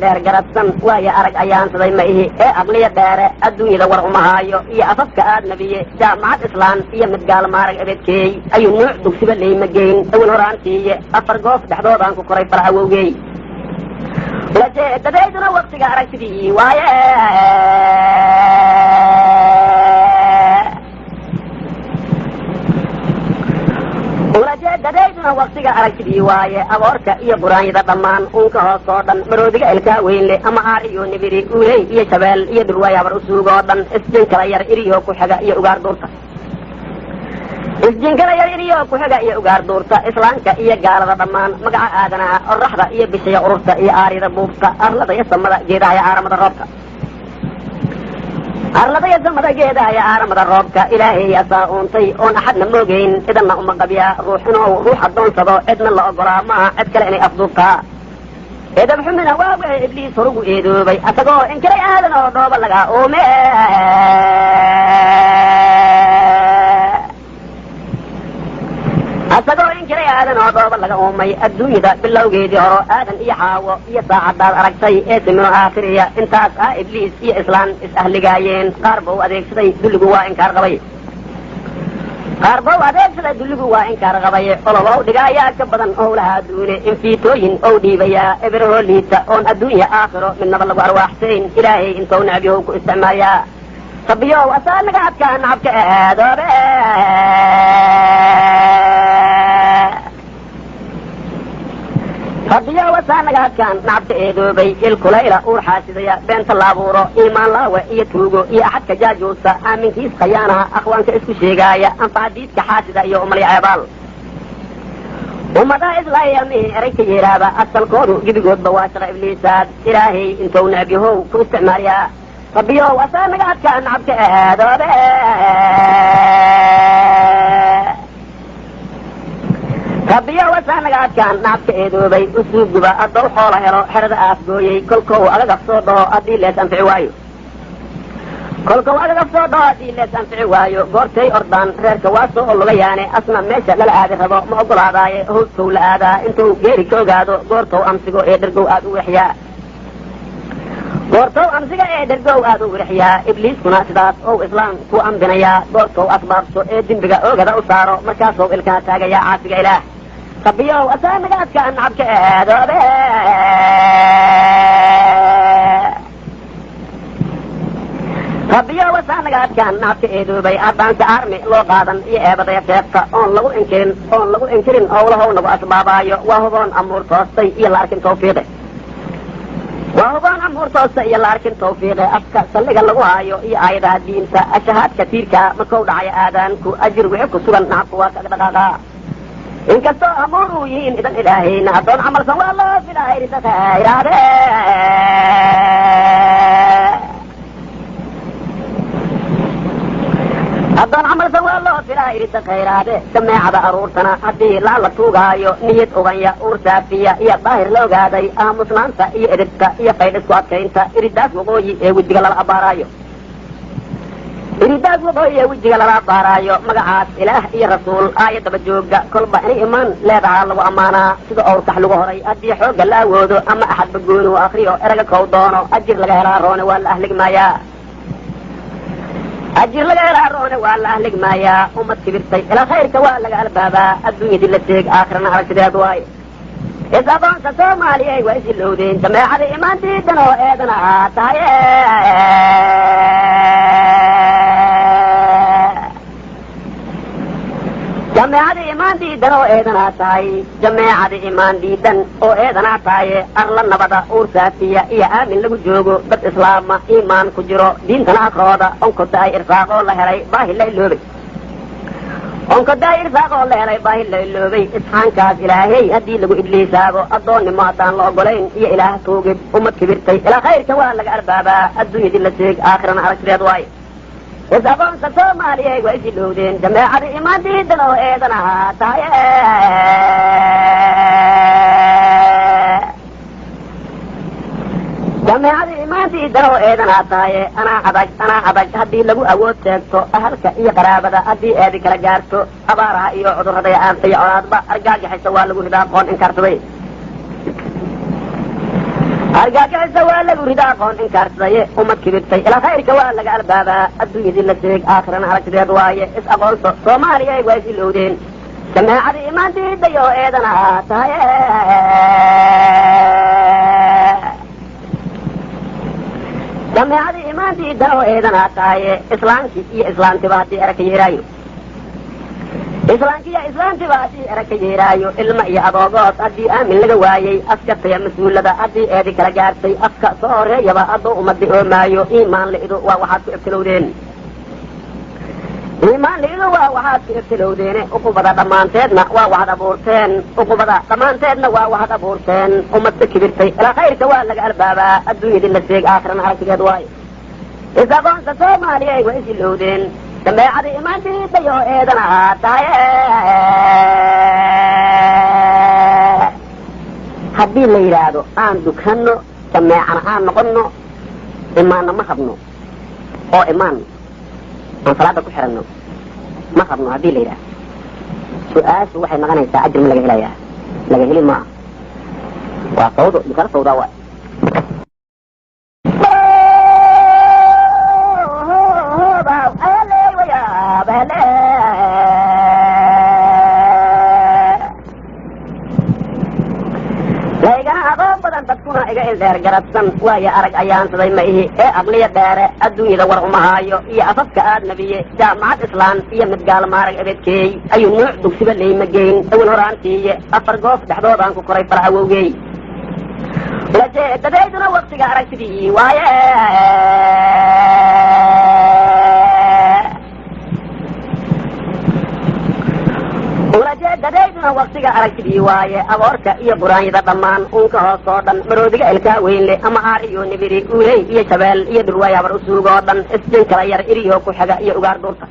dheer garadsan waayo arag ayaan siday ma ihi ee aqliya dheere adduunyada war uma haayo iyo afafka aad nabiye jaamacad islaan iyo mid gaalmaarag ebedkeey ayuu nuuc dugsiba leyma geyn awal horaantiiye 4 goof dhexdoodaan ku koray far awowgeey ulajeedadayduna waktiga aragtidii waaye ulajeedadayduna waktiga aragtidii waaye aboorka iyo buraanyada dhammaan uunka hoos oo dhan maroodiga ilkaa weynle ama aar iyo nibiri uuley iyo shabeel iyo dhurwaay habar usuuga oo dhan isjinkala yar iriyo ku xiga iyo ugaar duurta isjinkala yar iriyo ku xiga iyo ugaar duurta islaamka iyo gaalada dhammaan magaca aadanaha oraxda iyo bishaya ururta iyo aaryada buubta arlada iyo samada geedaha iyo aaramada roobka arlada iyo samada geedaha iyo aaramada roobka ilaahay asaa uuntay oon axadna moogeyn cidanna uma qabya ruux inuu ruux addoonsado cidna la ogolaa maaha cid kale inay afduubtaa eedab xumina waa wixii ibliis horugu eedoobay asagoo inkiray aadan oo dhooba lagaa oome asagoo inkiray aadan oo dhooba laga uumay adduunyada bilowgeedii horo aadan iyo xaawo iyo saacadaad aragtay ee simino aakhiriya intaas ah ibliis iyo islaan is-ahligaayeen qaar bau adeegsaday dulligu waa inkaar qabay qaar bau adeegsaday dulligu waa inkaar qabay olobow dhigaayaa ka badan owlaha adduune infiitooyin ou dhiibayaa eberahoo liita oon adduunya aakhiro midnaba lagu arwaaxsayn ilaahay intou necbiyow ku isticmaayaa rabbiyow asaa naga adkaa nacabka aadoobe rabbiyow asaa naga adkaan nacabka eedoobay ilkulayla uur xaasidaya beenta laabuuro iimaan laawe iyo tuugo iyo axadka jaajuusa aaminkiis khayaanaha akhwaanka isku sheegaaya anfacadiidka xaasida iyo umalya ceebaal ummadaha islaayami eray ka yeeraaba asalkoodu gebigoodba waa shaqa ibliisaad ilaahay intou necbyahow ku isticmaaliyaa rabbiyow asaa naga adkaa nacabka aadoobe rabbiyow asaa naga adkaan nacabka eedoobay usuuguba addow xoola helo xerada aafgooyey kolkou agagaf soo dhaho haddii lees anfici waayo kolkou agagaf soo dhaho haddii lees anfici waayo goortay ordaan reerka waa soo ologayaane asna meesha lala aadi rabo ma ogolaadaaye howskow la aadaa intuu geeri ka ogaado goortow amsigo ee dhergow aad u wexyaa goortow amsiga ee dhergow aad u wirixiyaa ibliiskuna sidaas ou islaam ku ambinayaa goortow asbaabto ee dembiga oogada u saaro markaasow ilkaa taagayaa caasiga ilaah rabbiyow asaa naga adkaa nacabka aadoobe rabbiyow asaa naga adkaan nacabka eedoobay haddaanse aarmi loo qaadan iyo eebadaya seebta oon lagu inkirin howlahow nagu asbaabaayo waa huboon amuur toostay iyo la arkin tawfiiqe waa hubaan amuur toosta iyo la arkin tawfiiqe afka salliga lagu haayo iyo aayadaha diinta ashahaadka tiirka markau dhacayo aadaanku ajir wixii ku sugan nacabku waa kaga dhaqaaqaa inkastoo amuur uu yihiin idan ilaahayna addoon camalsan waa loo filaa irisa khayraade addoon camalsan waa loo filaa irisa khayraade dameecada aruurtana haddii laan la tuugaayo niyad oganya uur saafiya iyo daahir la ogaaday aamusnaanta iyo edibka iyo faydhisku adkaynta iridaas waqooyi ee wejiga lala abbaaraayo iridaas waqooyi ee wejiga lala abbaaraayo magacaas ilaah iyo rasuul aayadaba jooga kolba inay imaan leedahaa lagu ammaanaa sida owrkax lagu horay haddii xoogga la awoodo ama axadba gooni u akriyo eraga kow doono ajir laga helaa roone waa la ahligmaayaa ajir laga helaa roone waa la ahligmaayaa ummad kibirtay ilaa khayrka waa laga albaabaa adduunyadii la teeg aakhirana aragtideed waaye is adoonka soomaaliyay waa isilowdeen jameecada imaan diidan oo eedana aa tahay jameecada imaan diidan oo eedanaa tahay jameecada imaan diidan oo eedanaa tahaye arla nabada uur saafiya iyo aamin lagu joogo dad islaama iimaan ku jiro diintana akrooda onkodaay irsaaqoo la helay baahi la iloobay onkodaay irsaaqoo la helay baahi la iloobay isxaankaas ilaahay haddii lagu ibliisaabo addoonnimo haddaan la ogolayn iyo ilaah tuugid ummad kibirtay ilaa khayrka waa laga albaabaa adduunyadii la teeg aakhirana aragtideed waaye is adoonka soomaaliyay waa isilowdeen jameecada imaan diidan oo eedan ahaa tahay jameecada imaan diidan oo eedan aa tahaye anaa adag haddii lagu awood sheegto ahalka iyo qaraabada haddii eedi kala gaarto abaaraha iyo cudurrada aanta iyo colaadba argaagaxaysa waa lagu ridaa qoon inkaarsaday argagaxisa waa lagu ridaa qoon inkaarsaye umad kibirtay ilaa khayrka waa laga albaabaa adduunyadii la sheeg aakhirana aragtideed waaye is aqoonso soomaaliya ay waa is ilowdeen jameecadii imaan diiday oo eedana tahay jameecadii imaan diidan oo eedana tahaye islaamkii iyo islaamtiba haddii era ka yeeraayo islaamkiiyo islaamtiba haddii era ka yeeraayo ilma iyo adoogood haddii aamin laga waayey askartaya mas-uulada haddii eedi kala gaartay afka soo horeeyaba hadduu umadi oomaayo iimaan lidu waa waxaad ku ibtilowdeen iimaan lidu waa waxaad ku ibtilowdeene uqubada dhammaanteedna waa waxad abuurteen uqubada dhammaanteedna waa waxad abuurteen umadka kibirtay ilaa khayrka waa laga albaabaa adduunyadii la sheeg aakhirana aragtigeed waayo is aqoonta soomaaliya ay waa is ilowdeen jameecadii imaan diiday oo eedana tahay haddii la yidhaahdo aan dukano jameecana aan noqono imaanna ma rabno oo imaan aan salaada ku xiranno ma rabno haddii la yidhaahdo su-aashu waxay noqonaysaa ajir ma laga helayaa laga heli maa waa sawdo dukano sawdaa waay laygana aqoon badan dadkuna iga ildheer garabsan waayo arag ayaansaday ma ihi ee aqliya dheere adduunyada war uma haayo iyo afafka aad nabiye jaamacad islaan iyo mid gaalmaarag ebedkeey ayuu nuuc dugsiba leyma geyn awal horaantiiye afar goof dhexdoodaan ku koray fala awowgey ulajeedadayduna waktiga aragtidii waaye ulajeedadayduna waktiga aragtidii waaye aboorka iyo quraanyada dhammaan uunka hoos oo dhan maroodiga ilkaa weynle ama aar iyo nibiri uuley iyo jabeel iyo dhurwaay habar usuug oo dhan isjin kala yar iriyo ku xiga iyo ugaar duurta